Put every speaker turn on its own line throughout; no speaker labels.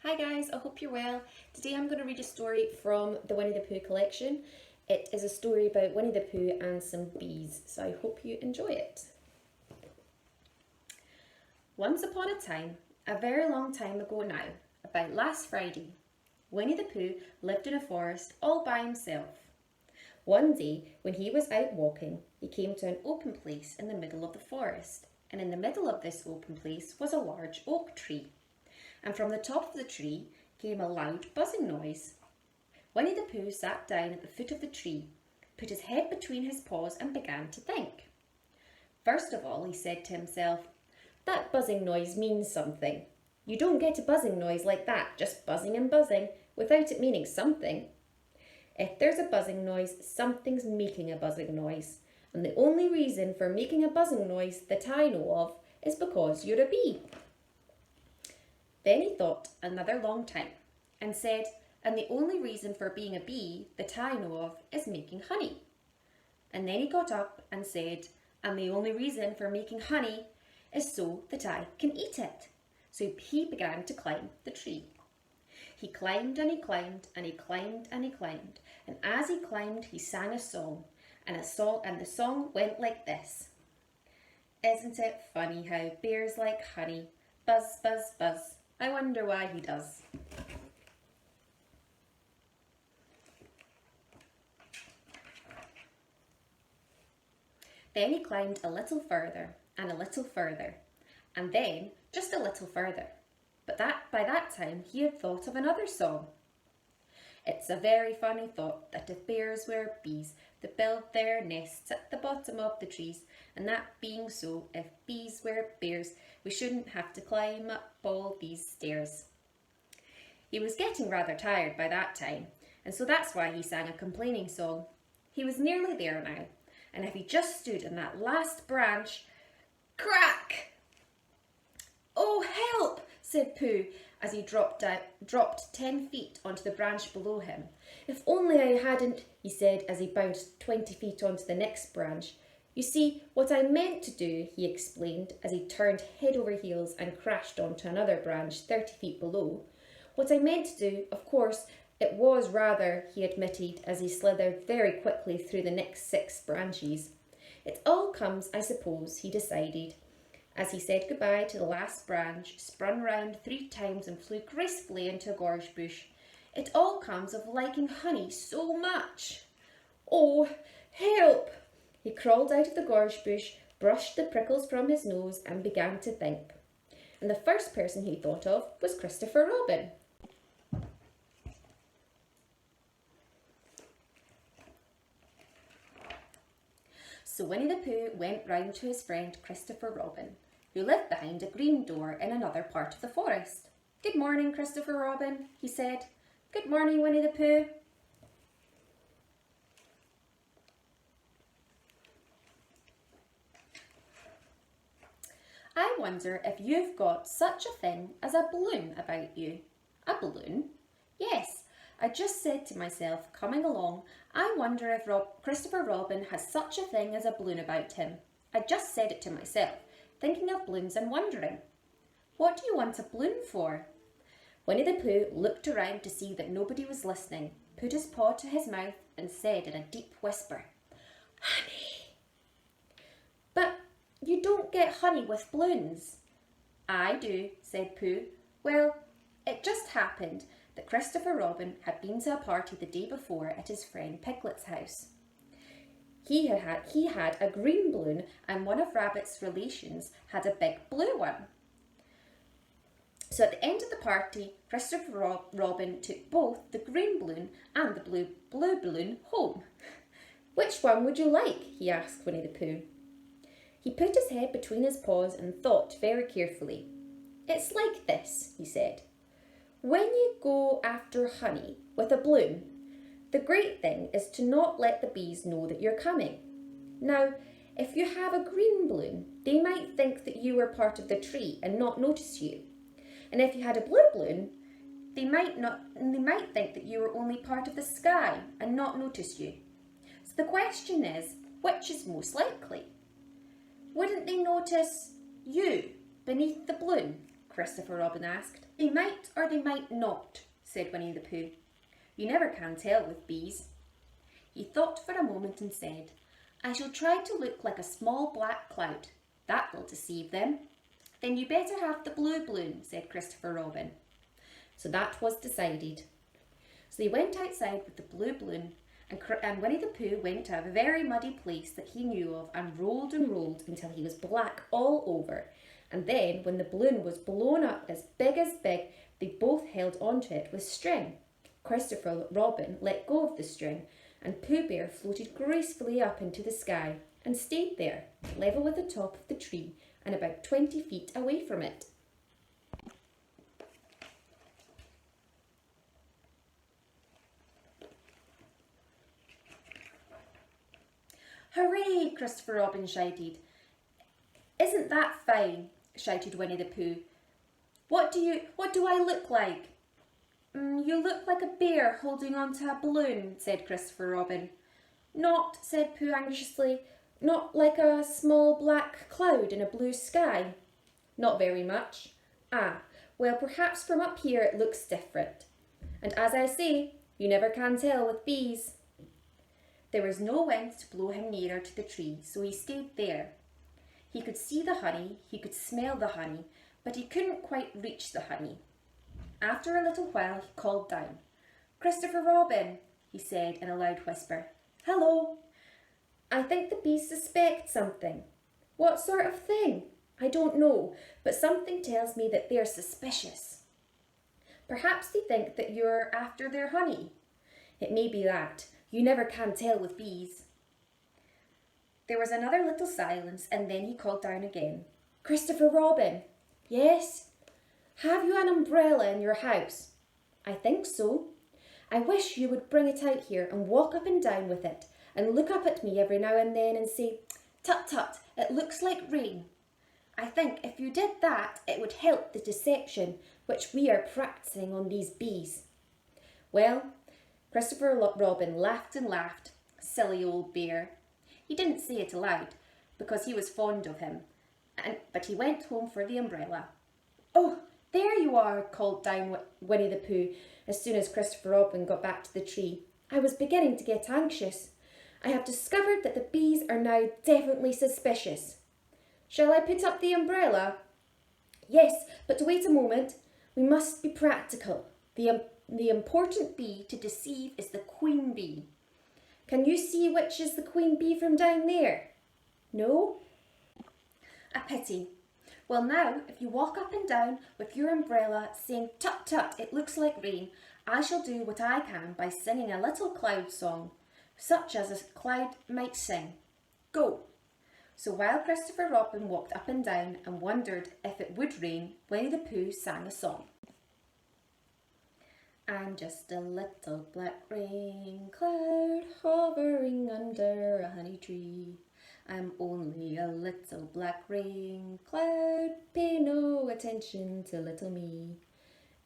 Hi guys, I hope you're well. Today I'm going to read a story from the Winnie the Pooh collection. It is a story about Winnie the Pooh and some bees, so I hope you enjoy it. Once upon a time, a very long time ago now, about last Friday, Winnie the Pooh lived in a forest all by himself. One day, when he was out walking, he came to an open place in the middle of the forest, and in the middle of this open place was a large oak tree. And from the top of the tree came a loud buzzing noise. Winnie the Pooh sat down at the foot of the tree, put his head between his paws and began to think. First of all, he said to himself, "That buzzing noise means something. You don't get a buzzing noise like that, just buzzing and buzzing, without it meaning something. If there's a buzzing noise, something's making a buzzing noise. And the only reason for making a buzzing noise that I know of is because you're a bee." Then he thought another long time and said, "And the only reason for being a bee that I know of is making honey." And then he got up and said, "And the only reason for making honey is so that I can eat it." So he began to climb the tree. He climbed and he climbed and he climbed and he climbed. And as he climbed, he sang a song. And the song went like this. "Isn't it funny how bears like honey? Buzz, buzz, buzz. I wonder why he does." Then he climbed a little further and a little further, and then just a little further. But by that time he had thought of another song. "It's a very funny thought that if bears were bees, they build their nests at the bottom of the trees. And that being so, if bees were bears, we shouldn't have to climb up all these stairs." He was getting rather tired by that time, and so that's why he sang a complaining song. He was nearly there now, and if he just stood in that last branch, crack! "Oh, help!" said Pooh as he dropped 10 feet onto the branch below him. "If only I hadn't," he said as he bounced 20 feet onto the next branch. "You see, what I meant to do," he explained as he turned head over heels and crashed onto another branch 30 feet below. "What I meant to do, of course, it was rather," he admitted as he slithered very quickly through the next 6 branches. "It all comes, I suppose," he decided, as he said goodbye to the last branch, spun round 3 times and flew gracefully into a gorse bush. "It all comes of liking honey so much. Oh, help!" He crawled out of the gorse bush, brushed the prickles from his nose and began to think. And the first person he thought of was Christopher Robin. So Winnie the Pooh went round to his friend Christopher Robin, who lived behind a green door in another part of the forest. "Good morning, Christopher Robin," he said. "Good morning, Winnie the Pooh." "I wonder if you've got such a thing as a balloon about you." "A balloon?" "Yes. I just said to myself, coming along, I wonder if Christopher Robin has such a thing as a balloon about him. I just said it to myself, thinking of balloons and wondering." "What do you want a balloon for?" Winnie the Pooh looked around to see that nobody was listening, put his paw to his mouth and said in a deep whisper, "Honey." "But you don't get honey with balloons." "I do," said Pooh. "Well, it just happened that Christopher Robin had been to a party the day before at his friend Piglet's house. He had a green balloon and one of Rabbit's relations had a big blue one. So at the end of the party, Christopher Robin took both the green balloon and the blue balloon home. "Which one would you like?" he asked Winnie the Pooh. He put his head between his paws and thought very carefully. "It's like this," he said. "When you go after honey with a balloon, the great thing is to not let the bees know that you're coming. Now, if you have a green balloon, they might think that you were part of the tree and not notice you. And if you had a blue balloon, they might think that you were only part of the sky and not notice you. So the question is, which is most likely? Wouldn't they notice you beneath the balloon Christopher Robin asked. They might or they might not, said Winnie the Pooh. You never can tell with bees. He thought for a moment and said, I shall try to look like a small black cloud. That will deceive them. Then you better have the blue balloon, said Christopher Robin. So that was decided. So they went outside with the blue balloon, and Winnie the Pooh went to a very muddy place that he knew of and rolled until he was black all over. And then, when the balloon was blown up as big, they both held onto it with string. Christopher Robin let go of the string, and Pooh Bear floated gracefully up into the sky and stayed there, level with the top of the tree and about 20 feet away from it. Hooray! Christopher Robin shouted. Isn't that fine? Shouted Winnie the Pooh. What do I look like? You look like a bear holding onto a balloon, said Christopher Robin. Not, said Pooh anxiously, not like a small black cloud in a blue sky. Not very much. Ah, well, perhaps from up here it looks different. And as I say, you never can tell with bees. There was no wind to blow him nearer to the tree, so he stayed there. He could see the honey, he could smell the honey, but he couldn't quite reach the honey. After a little while he called down. Christopher Robin, he said in a loud whisper. Hello. I think the bees suspect something. What sort of thing? I don't know, but something tells me that they're suspicious. Perhaps they think that you're after their honey. It may be that. You never can tell with bees. There was another little silence, and then he called down again. Christopher Robin. Yes? Have you an umbrella in your house? I think so. I wish you would bring it out here and walk up and down with it and look up at me every now and then and say, Tut tut, it looks like rain. I think if you did that, it would help the deception which we are practicing on these bees. Well, Christopher Robin laughed and laughed. Silly old bear. He didn't say it aloud because he was fond of him, but he went home for the umbrella. Oh, there you are, called down Winnie the Pooh as soon as Christopher Robin got back to the tree. I was beginning to get anxious. I have discovered that the bees are now definitely suspicious. Shall I put up the umbrella? Yes, but wait a moment. We must be practical. The important bee to deceive is the queen bee. Can you see which is the queen bee from down there? No? A pity. Well now, if you walk up and down with your umbrella saying, Tut tut, it looks like rain, I shall do what I can by singing a little cloud song, such as a cloud might sing. Go. So while Christopher Robin walked up and down and wondered if it would rain, Winnie the Pooh sang a song. I'm just a little black rain cloud hovering under a honey tree. I'm only a little black rain cloud, pay no attention to little me.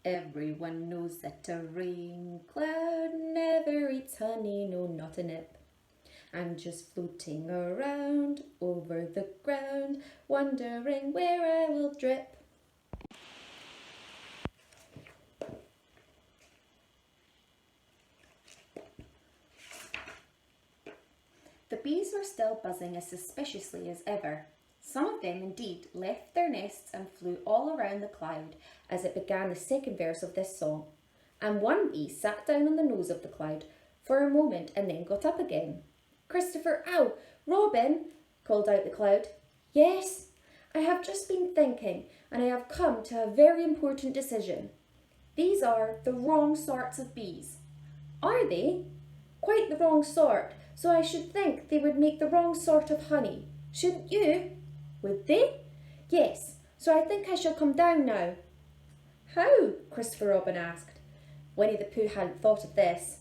Everyone knows that a rain cloud never eats honey, no, not a nip. I'm just floating around over the ground, wondering where I will drip. The bees were still buzzing as suspiciously as ever. Some of them, indeed, left their nests and flew all around the cloud as it began the second verse of this song. And one bee sat down on the nose of the cloud for a moment and then got up again. Christopher, ow, Robin, called out the cloud. Yes, I have just been thinking and I have come to a very important decision. These are the wrong sorts of bees. Are they? Quite the wrong sort. So I should think they would make the wrong sort of honey. Shouldn't you? Would they? Yes, so I think I shall come down now. How? Christopher Robin asked. Winnie the Pooh hadn't thought of this.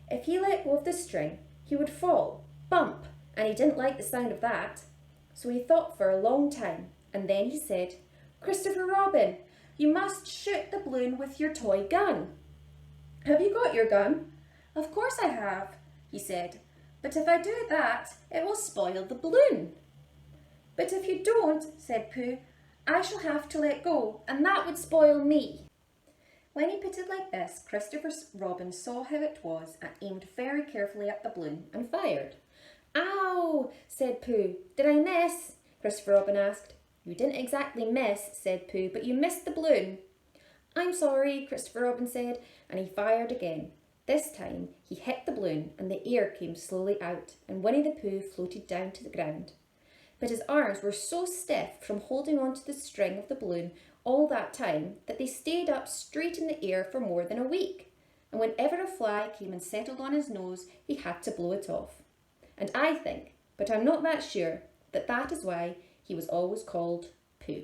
If he let go of the string, he would fall, bump, and he didn't like the sound of that. So he thought for a long time, and then he said, Christopher Robin, you must shoot the balloon with your toy gun. Have you got your gun? Of course I have, he said, but if I do that, it will spoil the balloon. But if you don't, said Pooh, I shall have to let go, and that would spoil me. When he put it like this, Christopher Robin saw how it was and aimed very carefully at the balloon and fired. Ow, said Pooh. Did I miss? Christopher Robin asked. You didn't exactly miss, said Pooh, but you missed the balloon. I'm sorry, Christopher Robin said, and he fired again. This time he hit the balloon and the air came slowly out and Winnie the Pooh floated down to the ground. But his arms were so stiff from holding on to the string of the balloon all that time that they stayed up straight in the air for more than a week. And whenever a fly came and settled on his nose, he had to blow it off. And I think, but I'm not that sure, that is why he was always called Pooh.